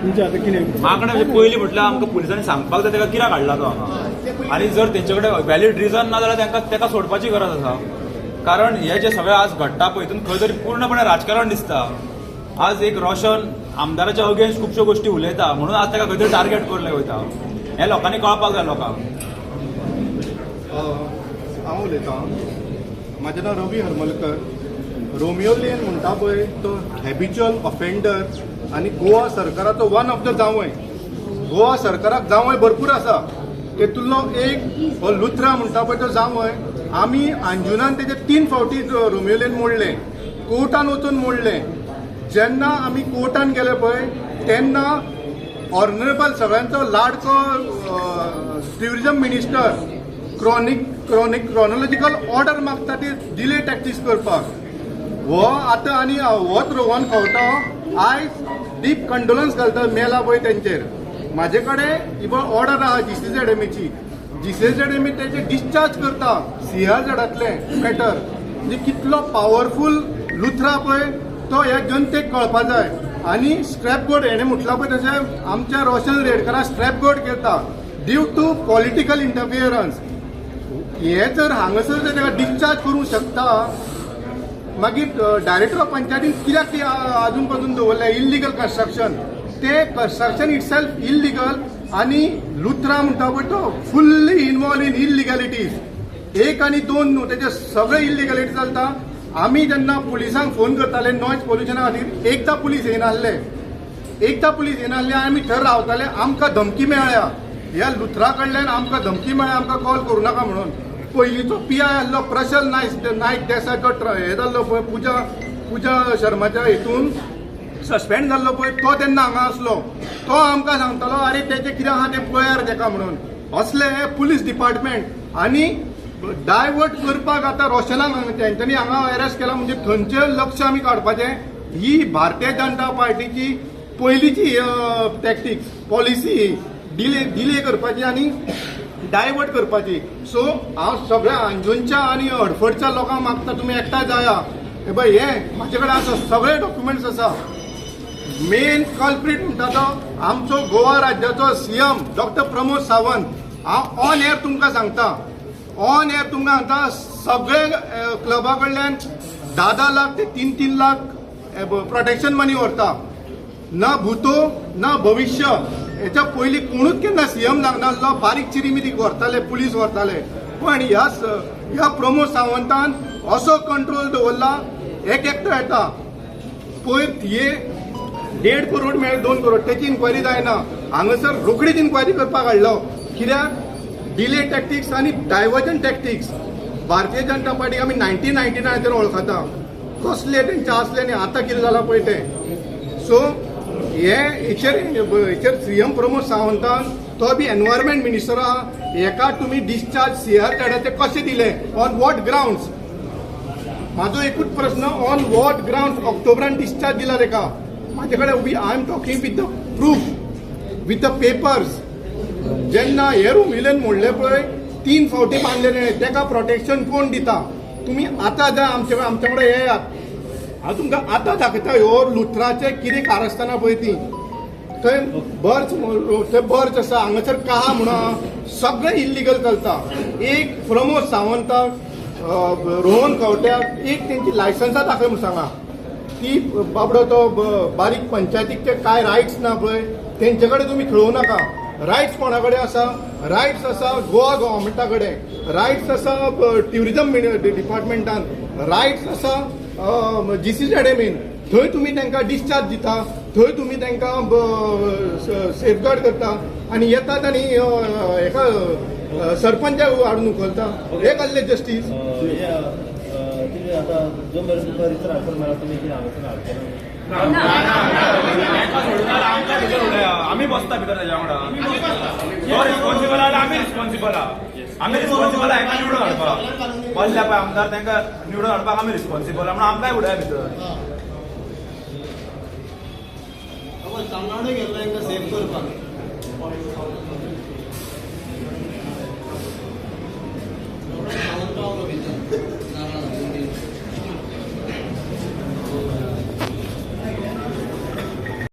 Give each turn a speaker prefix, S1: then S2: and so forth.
S1: म्हाका पयलीं म्हटल्यार आमकां पुलिसांनी सांगपाक जाय ताका कित्याक हाडला तो हांगा आनी जर तेंचे कडेन वॅलीड रिजन ना जाल्यार ताका सोडपाची गरज आसा कारण हे जे सगळें आज घडटा पळय हितून खंय तरी पूर्णपणे राजकारण दिसता आज एक रोशन आमदाराच्या अगेन्स्ट खुबश्यो गोष्टी उलयता म्हणून आज ताका खंय तरी टार्गेट करले वयता हे लोकांनी कळपाक जाय लोकांक
S2: हांव उलयतां म्हाजें नांव रवी हरमलकर रोमियो लेन म्हणटा पळय तो हॅबिच्युअल ऑफेंडर आनी गोवा सरकाराचो वन ऑफ द जावंय गोवा सरकाराक जावंय भरपूर आसा तेतूंतलो एक हो लुथरा म्हणटा पळय तो जावंय आमी अंजुनान तेजे 3 फावटी रोमियो लेन मोडले कोर्टान वचून मोडले जेन्ना आमी कोर्टान गेले पळय तेन्ना ऑनरेबल सगळ्यांचो लाडको ट्युरिजम मिनिस्टर क्रोनॉलॉजिकल ऑर्डर मागता ती डिले टॅक्सीस करपाक हो आतां आनी होच रोहन खंवटो आयज डीप कंडोलन्स घालता मेला पळय तेंचेर म्हाजे कडेन इवन ऑर्डर आहा GCZMAची GCZMA तेचे डिस्चार्ज करता CRZांतले मॅटर म्हणजे कितलो पॉवरफूल लुथरा पळय तो ह्या जनतेक कळपा जाय आनी स्क्रॅप बोर्ड हेणें म्हटलां पळय तशें आमच्या रोशन रेडकराक स्क्रॅप बोर्ड करता ड्यू टू पॉलिटिकल इंटरफियरन्स हे जर हांगासर जर ताका डिस्चार्ज करूंक शकता मागीर डायरेक्टर ऑफ पंचायतीन कित्याक ती आजून पासून दवरल्या इल्लिगल कन्स्ट्रक्शन ते कन्स्ट्रक्शन इटसेल्फ इल्लिगल आनी लुथरा म्हणटा पळय तो फुल्ली इनवॉल्व इन इल्लिगॅलिटीज 1 आनी 2 न्हू तेजे सगळे इल्लिगॅलिटी चलता आमी जेन्ना पुलिसांक फोन करताले नॉयज पोल्युशना खातीर एकदां पुलीस येनासले आमी थंय रावताले आमकां धमकी मेळ्ळ्या ह्या लुथरा कडल्यान आमकां धमकी मेळ्ळ्या आमकां कॉल करूं नाका म्हणून पयलींचो PI आसलो प्रशल नायक देसायचो हे जाल्लो पळय पुजा शर्माच्या हितून सस्पेंड जाल्लो पळय तो तेन्ना हांगा आसलो तो आमकां सांगतालो अरे तेचे कितें आहा तें पळयार तेका म्हणून असले हे पुलीस डिपार्टमेंट आनी डायवर्ट करपाक आतां रोशनाक तेंच्यांनी हांगा अरेस्ट केला म्हणजे थंयचे लक्ष आमी काडपाचें ही भारतीय जनता पार्टीची पयलींची टॅक्टिक्स पॉलिसी डिले करपाची आनी डायवर्ट करपाची सो हांव सगळ्या अंजुनच्या आनी हडफडच्या लोकांक मागता तुमी एकठांय जाया हे पळय हे म्हाजे कडेन आसा सगळे डॉक्युमेंट्स आसा मेन कल्प्रीट म्हणटा तो आमचो गोवा राज्याचो CM डॉक्टर प्रमोद सावंत हांव ऑन एअर तुमकां सांगता सगळे क्लबा कडल्यान 10 लाख ते 3 लाख प्रोटेक्शन मनी व्हरता ना भूतो ना भविष्य हेच्या पयलीं कोणूच केन्ना CM जावनासलो बारीक चिरिमिरी व्हरताले पुलीस व्हरताले पण ह्या प्रमोद सावंतान असो कंट्रोल दवरला एकटो येता पयर हे 1.5 करोड मेळ्ळे 2 करोड तेची इन्क्वायरी जायना हांगासर रोखडीच इन्क्वायरी करपाक हाडलो कित्याक डिले टॅक्टिक्स आनी diversion tactics Bharatiya Janata party आमी 1999 वळखता कसले तेंचे आसले आनी आतां कितें जालां पळय तें सो हेचेर CM प्रमोद सावंतान तो बी एनवायरमेंट मिनिस्टर आहा हेका तुमी डिस्चार्ज CRZाचे कशें दिले ऑन वॉट ग्राउंड्स म्हाजो एकूच प्रश्न ऑन वॉट ग्राउंड्स ऑक्टोबरान डिस्चार्ज दिला तेका म्हाजे कडेन I am talking with the proof with the papers जेन्ना हे रोमिलेन मोडले पळय 3 फावटी बांदलेले तेका प्रोटेक्शन कोण दिता तुमी आतां जाय आमचे कडेन येयात हांव तुमकां आतां दाखयता ह्यो लुथराचे कितें कारस्थाना पळय ती थंय बर्च आसा हांगासर कहा म्हणून सगळें इल्लिगल चलता एक प्रमोद सावंताक रोहन खंवट्याक एक तेंची लायसन्सां दाखय म्हूण सांगा ती बाबडो तो बारीक पंचायतीक ते कांय रायट्स ना पळय तेंचे कडेन तुमी खेळूं नाका रायट्स कोणा कडेन आसा रायट्स आसा गोवा गव्हर्मेंटा कडेन रायट्स आसा ट्युरिजम डिपार्टमेंटान रायट्स आसा GCZMAन थंय तुमी तांकां डिस्चार्ज दिता थंय तुमी तांकां सेफगार्ड करता आनी येतात आनी हेका सरपंचाक हाडून उखलता हे कसले जस्टीस
S1: आम्ही बसता भितर त्याच्या वांगडा रिस्पॉन्सिबल आमी रिस्पॉन्सिबल हाका निवडून हाडपाक पडल्या पळय आमदार तांकां निवडून हाडपाक आमी रिस्पॉन्सिबल म्हणून आमकांय उडया भितर
S3: गेल्लो सेफ करपाक